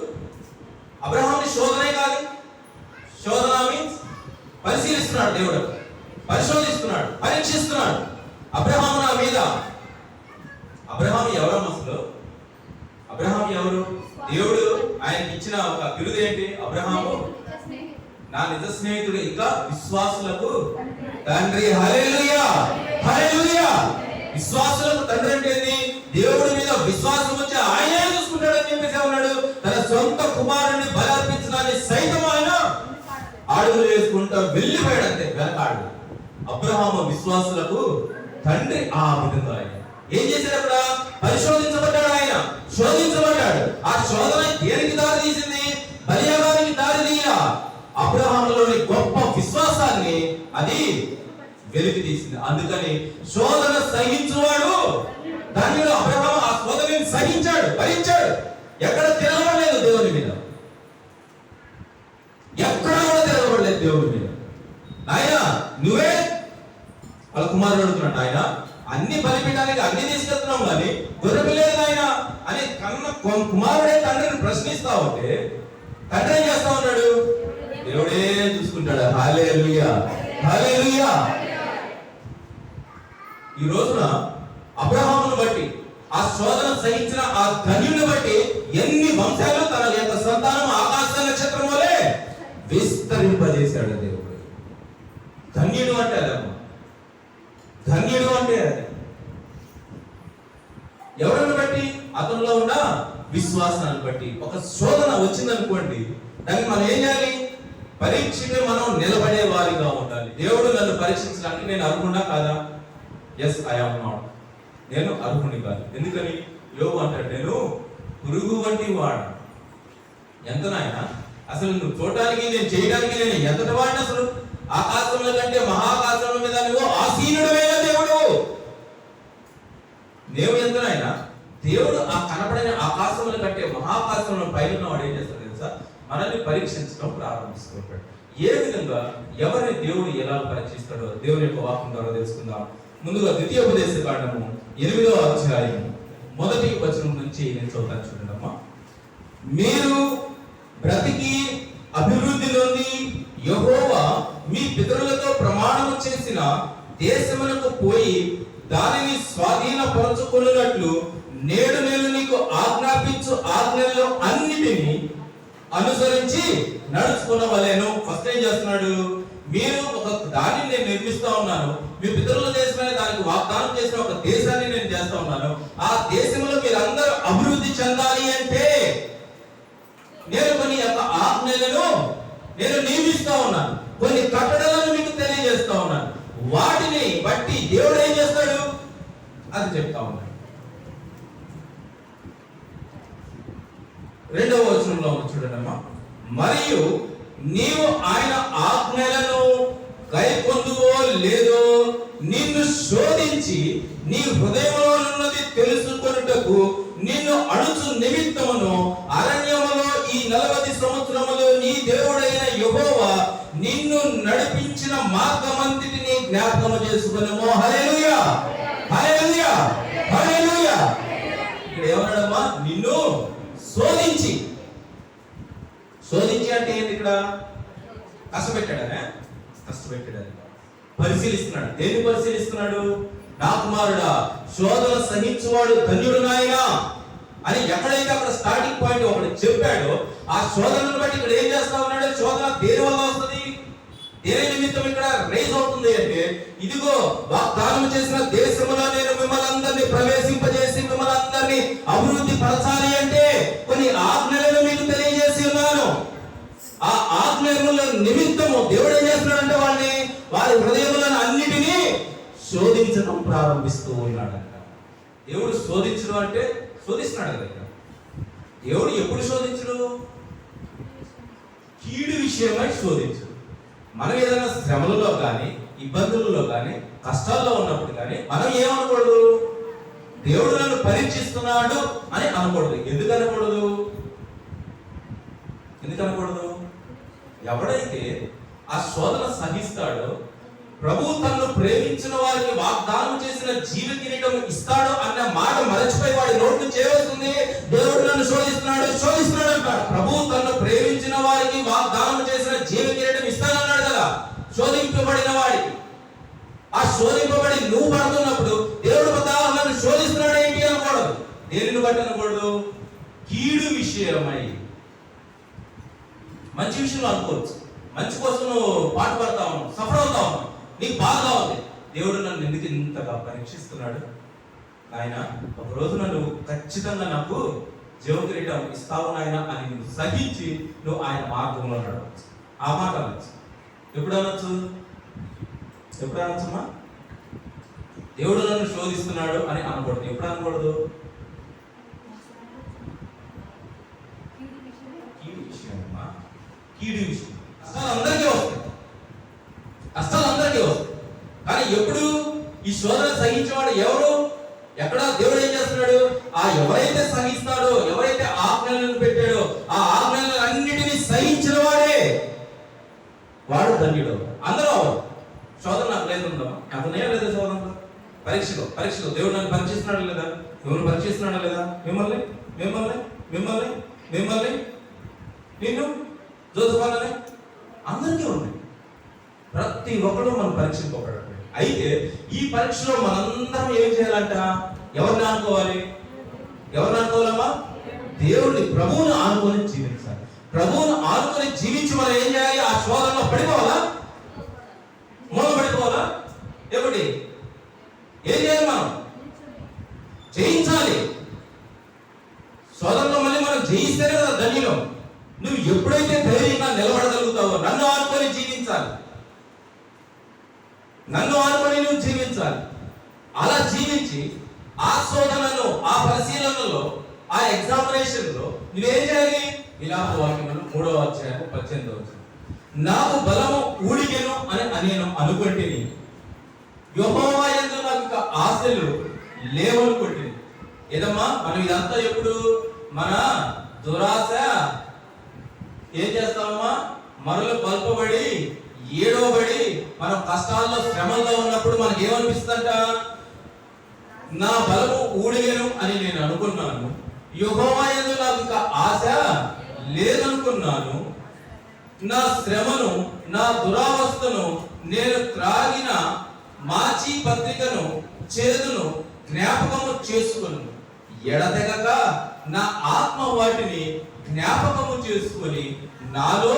అబ్రహాంని శోధనే కాదు, శోధన మీన్స్ పరిశీలిస్తున్నాడు. దేవుడు పరిశోధిస్తున్నాడు, పరీక్షిస్తున్నాడు. అబ్రహాము నా మీద. అబ్రహాం ఎవరమ్మ అసలు? అబ్రహాం ఎవరు? దేవుడు ఆయనకి ఇచ్చిన ఒక బిరుదు ఏంటి? అబ్రహాము నా నిజ స్నేహితుడు, ఇంకా విశ్వాసులకు తండ్రి. హల్లెలూయా, హల్లెలూయా. విశ్వాసులకు తండ్రి అంటే ఏంది? దేవుడి మీద విశ్వాసం వచ్చి ఆయనే చూసుకుంటాడని చెప్పేసి ఉన్నాడు. తన సొంత కుమారుని బలర్పించడాన్ని సైతం ఆయన అడుగులు వేసుకుంటా వెళ్ళిపోయాడు. అంతే, వెనకాడు. అబ్రహాము విశ్వాసులకు తండ్రి. ఆ విధంగా ఆయన ఏం చేశాడు? అక్కడ పరిశోధించబడ్డాడు, ఆయన శోధించబడ్డాడు. ఆ శోధన దేనికి దారి తీసింది? బలియాగానికి దారి తీయా. అబ్రహాములోని గొప్ప విశ్వాసాన్ని అది వెలికి తీసింది. అందుకని శోధన సహించువాడు ధన్యుడు. అబ్రహాము ఆ శోధనని సహించాడు, భరించాడు. ఎక్కడ తిరగబడలేదు దేవుని మీద, ఎక్కడ కూడా తిరగబడలేదు దేవుని మీద. నాయన నువ్వే, వాళ్ళ కుమారుడు అడుగుతున్నాడు, ఆయన అన్ని బలిపీఠానికి అన్ని తీసుకెళ్తున్నావు కానీ గొర్రెపిల్లేదు ఆయన అని కుమారుడే తండ్రిని ప్రశ్నిస్తా ఉంటే తండ్రి ఏం చేస్తా ఉన్నాడు? దేవుడే చూసుకుంటాడు. హల్లెలూయా, హల్లెలూయా. ఈ రోజున అబ్రహామును బట్టి, ఆ శోధన సహించిన ఆ ధన్యుని బట్టి ఎన్ని వంశాలు తన యొక్క సంతానం ఆకాశ నక్షత్రం వలె విస్తరింపజేశాడు దేవుడు. ధన్యుడు అంటే అదమ్మా, ధన్యుడు అంటే అది. ఎవరిని బట్టి? అతనిలో ఉన్న విశ్వాసాన్ని బట్టి. ఒక శోధన వచ్చిందనుకోండి, దాన్ని మనం ఏం చేయాలి? పరీక్షకి మనం నిలబడే వారిగా ఉండాలి. దేవుడు నన్ను పరీక్షించడానికి నేను అర్హుడా కాదా? Yes, I am not. నేను అర్హుని కాదు. ఎందుకని? యోబు అంటాడు, నేను పురుగు వంటి వాడు. ఎంత నాయన అసలు నువ్వు చూడడానికి, నేను చేయడానికి నేను ఎంతటి వాడిని? అసలు ఆకాశంలో కంటే మహాకాశంలో మీద నువ్వు ఆసీనుడమైన దేవుడు. దేవుడు ఎంత నాయన? దేవుడు ఆ కనపడని ఆకాశంలో కంటే మహాకాశంలో పైన వాడు ఏం చేస్తాడు తెలుసా? మనల్ని పరీక్షించడం ప్రారంభిస్తుంటాడు. ఏ విధంగా ఎవరిని దేవుడు ఎలా పరీక్షిస్తాడో దేవుని యొక్క వాక్యం ద్వారా తెలుసుకుందాం. ముందుగా ద్వితీయోపదేశ కాండము 8వ అధ్యాయం 1వ వచనం నుంచి నేను చదువుతాను, చూడండమ్మా. మీరు బ్రతికి అభివృద్ధి నొంది యెహోవా మీ పితరులతో ప్రమాణము చేసిన దేశమునకు పోయి దానిని స్వాధీనపరచుకున్నట్లు నేడు నేను నీకు ఆజ్ఞాపించు ఆజ్ఞల్లో అన్నిటిని అనుసరించి నడుచుకునవలెను. ఫస్ట్ ఏం చేస్తున్నాడు? మీరు ఒక దానిని నేను నిర్మిస్తా ఉన్నాను, మీ పితరుల దేశమైన దానికి వాగ్దానం చేసిన ఒక దేశాన్ని నేను చేస్తా ఉన్నాను. ఆ దేశంలో మీరందరూ అభివృద్ధి చెందాలి అంటే నేను కొన్ని యొక్క ఆజ్ఞలను నేను నియమిస్తా ఉన్నాను, కొన్ని కట్టడలను మీకు తెలియజేస్తా ఉన్నాను. వాటిని బట్టి దేవుడు ఏం చేస్తాడు అది చెప్తా ఉన్నాడు. 2వ వచనంలో చూడండమ్మా. మరియు నీవు ఆయన ఆజ్ఞలను గైకొందువో లేదో నిన్ను శోధించి నీ హృదయంలోనున్నది తెలుసుకొనుటకు నిన్ను అణుచు నిమిత్తమును అరణ్యములో ఈ 40 సంవత్సరములు నీ దేవుడైన యెహోవా నిన్ను నడిపించిన మార్గమంతటిని జ్ఞాపకము చేసుకొనుము. హల్లెలూయా, హల్లెలూయా, హల్లెలూయా. ఇక్కడ ఏమన్నాడమ్మా? నిన్ను శోధించి. శోధించి అంటే ఏంటి? ఇక్కడ కష్టపెట్టాడనే, కష్టపెట్టాడని పరిశీలిస్తున్నాడు. దేన్ని పరిశీలిస్తున్నాడు? నా కుమారుడా, శోధన సహించువాడు ధన్యుడు నాయనా అని ఎక్కడైతే అక్కడ స్టార్టింగ్ పాయింట్ ఒకటి చెప్పాడో ఆ శోధనను బట్టి ఇక్కడ ఏం చేస్తా ఉన్నాడు? శోధన దేని వల్ల వస్తుంది, దేని నిమిత్తం ఇక్కడ రైజ్ అవుతుంది అంటే, ఇదిగో వాగ్దానం చేసిన దేశంలో నేను మిమ్మల్ని అందరినీ ప్రవేశింపజేసి మిమ్మల్ని అందరినీ అభివృద్ధి పరచాలి అంటే కొన్ని ఆజ్ఞలను మీకు తెలియజేసి ఉన్నాను. ఆ ఆజ్ఞల నిమిత్తము దేవుడు ఏం చేస్తున్నాడంటే వారి హృదయములను అన్నిటినీ శోధించడం ప్రారంభిస్తూ ఉన్నాడంట. దేవుడు శోధించడం అంటే శోధిస్తున్నాడు కదా. దేవుడు ఎప్పుడు శోధించడు? కీడు విషయమై శోధించడు. మనం ఏదైనా శ్రమలలో కానీ ఇబ్బందులలో కానీ కష్టాల్లో ఉన్నప్పుడు కానీ మనం ఏమనకూడదు? దేవుడు నన్ను పరీక్షిస్తున్నాడు అని అనకూడదు. ఎందుకు అనకూడదు? ఎవడైతే ఆ శోధన సహిస్తాడో, ప్రభు తనను ప్రేమించిన వారికి వాగ్దానం చేసిన జీవ కిరీటం ఇస్తాడు అన్న మాట మరచిపోయి వాడి నోటు చేయవలసింది. దేవుడు నన్ను శోధిస్తున్నాడు అంటాడు. ప్రభు తనను ప్రేమించిన వారికి వాగ్దానం చేసిన జీవ కిరీటం ఇస్తానన్నాడు కదా. శోధింపబడిన వాడికి, ఆ శోధింపబడి నువ్వు పడుతున్నప్పుడు దేవుడు నన్ను శోధిస్తున్నాడు ఏంటి అనకూడదు. దేనిని బట్టి అనకూడదు? కీడు విషయమై. మంచి విషయంలో అనుకోవచ్చు, మంచి కోసం నువ్వు పాటుపడతా ఉన్నావు, సఫర్ అవుతా ఉన్నావు, నీకు బాగా ఉంది. దేవుడు నన్ను ఎందుకు ఇంతగా పరీక్షిస్తున్నాడు? ఆయన ఒక రోజు నన్ను ఖచ్చితంగా నాకు జీవకిరీటం ఇస్తావు నాయన అని నువ్వు సహించి నువ్వు ఆయన మార్గంలో నడవచ్చు. ఆ మాట అనొచ్చు. ఎప్పుడు అనొచ్చమ్మా? దేవుడు నన్ను శోధిస్తున్నాడు అని అనకూడదు. ఎప్పుడు అనకూడదు? కీడు విషయం. కష్టాలు అందరికీ వస్తాయి. కానీ ఎప్పుడు ఈ శోధన సహించేవాడు ఎవరు? ఎక్కడ? దేవుడు ఏం చేస్తున్నాడు? ఆ ఎవరైతే సహిస్తాడో, ఎవరైతే ఆజ్ఞలను పెట్టాడో ఆ ఆజ్ఞలను అన్నిటినీ సహించిన వాడే వాడు ధన్యుడు. అందరూ శోధన నాకు లేదు ఉండమా? నాకు నేను లేదా శోధన? పరీక్షలో దేవుడు నన్ను పరీక్షిస్తున్నాడు లేదా? ఎవరు పరీక్షిస్తున్నాడా లేదా? మిమ్మల్ని నిన్ను జోసఫాలని అందరికీ ఉన్నాయి. ప్రతి ఒక్కరు మనం పరీక్షింపబడాలి. అయితే ఈ పరీక్షలో మనందరం ఏం చేయాలంట? ఎవరిని అనుకోవాలమ్మా? దేవుడిని, ప్రభువును ఆనుకొని జీవించాలి. ప్రభువును ఆనుకొని జీవించి మనం ఏం చేయాలి? ఆ శోధనలో పడిపోవాలా? మూలపడిపోవాలా? ఏమిటి ఏం చేయాలి? మనం జయించాలి. శోధనలో మళ్ళీ మనం జయిస్తేనే కదా ధన్యులం. నువ్వు ఎప్పుడైతే ధైర్యంగా నిలబడగలుగుతావో నన్ను ఆనుకొని జీవించాలి. నువ్వు జీవించాలి. అలా జీవించి ఆ శోధనలో, ఆ పరిశీలనలో, ఆ ఎగ్జామినేషన్ లో నువ్వేం చేయాలి? విలాప వాక్యములు 3వ అధ్యాయం 18వ వచనం. నాకు బలము ఊడిగెను అని నేను అనుకుంటుని, యెహోవా యందు నాకు ఆశలు లేవనుకుంటుని. ఏదమ్మా మనం ఇదంతా ఎప్పుడు మన దురాశ ఏం చేస్తామమ్మా? మరలు పల్పబడి ఏడవబడి మనం కష్టాల్లో శ్రమల్లో ఉన్నప్పుడు మనకి ఏమనిపిస్తుందంట? నా బలము ఊడిగను అని నేను అనుకున్నాను, యెహోవా యందు నాకు ఇక ఆశ లేదనుకున్నాను. నా శ్రమను, నా దురావస్థను, నేను త్రాగిన మాచి పత్రికను, చేదును జ్ఞాపకము చేసుకును. ఎడతెగక నా ఆత్మ వాటిని జ్ఞాపకము చేసుకొని నాలో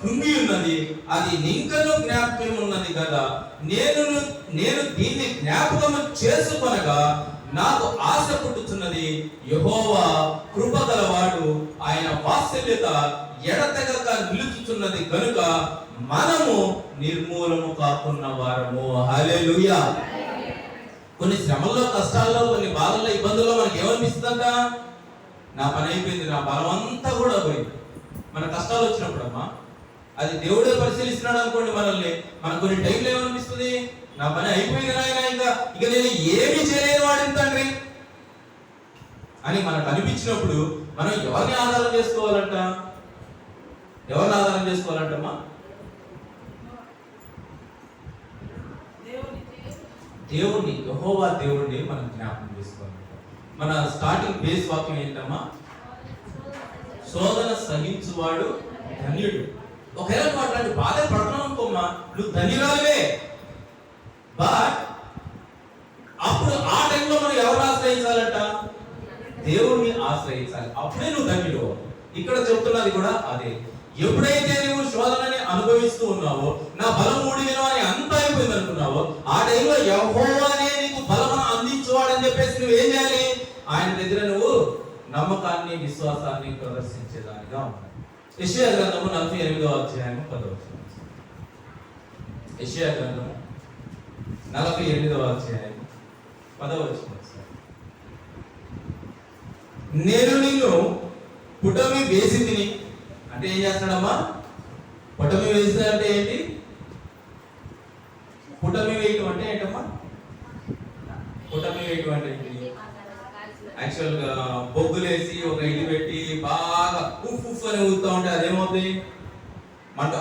కృంగి ఉన్నది, అది నింకను జ్ఞాపకం ఉన్నది కదా. నేను దీన్ని జ్ఞాపకము చేసుకొనగా నాకు ఆశ పుట్టుచున్నది. యెహోవా కృప గలవాడు, ఆయన వాత్సల్యత ఎడతెగక నిలుచుచున్నది కనుక మనము నిర్మూలము కాకున్న వారము. హల్లెలూయా. కొన్ని శ్రమల్లో, కష్టాల్లో, కొన్ని బాధల్లో, ఇబ్బందుల్లో మనకి ఏమనిపిస్తుందంట? నా పని అయిపోయింది, నా బలం అంతా కూడా పోయింది. మన కష్టాలు వచ్చినప్పుడు అమ్మా, అది దేవుడే పరిశీలిస్తున్నాడు అనుకోండి మనల్ని, మనకు కొన్ని టైంలో ఏమనిపిస్తుంది? నా పని అయిపోయింది నాయన, ఇక నేను ఏమీ చేయలేని వాడిని తండ్రి అని మనకు అనిపించినప్పుడు మనం ఎవరిని ఆధారం చేసుకోవాలంట? ఎవరిని ఆధారం చేసుకోవాలంటమ్మా? దేవుణ్ణి, యెహోవా దేవుణ్ణి మనం జ్ఞాపకం చేసుకోవాలి. మన స్టార్టింగ్ బేస్ వాక్యం ఏంటమ్మా? శోధన సహించువాడు ధన్యుడు. ఒకవేళ నువ్వు అట్లాంటి బాధ పడుతున్నావు అనుకోమ్మా, నువ్వు ధన్యురాలువే. బట్ అప్పుడు ఆ టైంలో మనం ఎవరు ఆశ్రయించాలంట? దేవుణ్ణి ఆశ్రయించాలి. అప్పుడే నువ్వు ధన్యుడు. ఇక్కడ చెప్తున్నది కూడా అదే. ఎప్పుడైతే నువ్వు శోధనని అనుభవిస్తూ ఉన్నావో, నా బలం ఊడిగను అని అంత అయిపోయింది అనుకున్నావో, ఆ టైంలో యెహోవానే నీకు బలమును అందించువాడని చెప్పేసి నువ్వు ఏం చేయాలి? ఆయన దగ్గర నువ్వు నమ్మకాన్ని, విశ్వాసాన్ని ప్రదర్శించేదానిగా ఉండాలి. యెషయా గ్రంథము 48వ అధ్యాయము 10వ వచనం. యెషయా గ్రంథము 48వ అధ్యాయము 10వ వచనం. నేను నిన్ను పుటమి వేసి తిని, అంటే ఏం చేస్తాడమ్మా? పుటమి వేసి అంటే ఏంటి? పుటమి వేయటం అంటే ఏంటమ్మా? పుటమి వేయటం అంటే ఏంటి? యాక్చువల్ గా బొగ్గులేసి ఒక ఇల్లు పెట్టి బాగా ఉఫ్ ఉఫ్ అని ఊదుతా ఉంటే అదేమవుతుంది? మంట.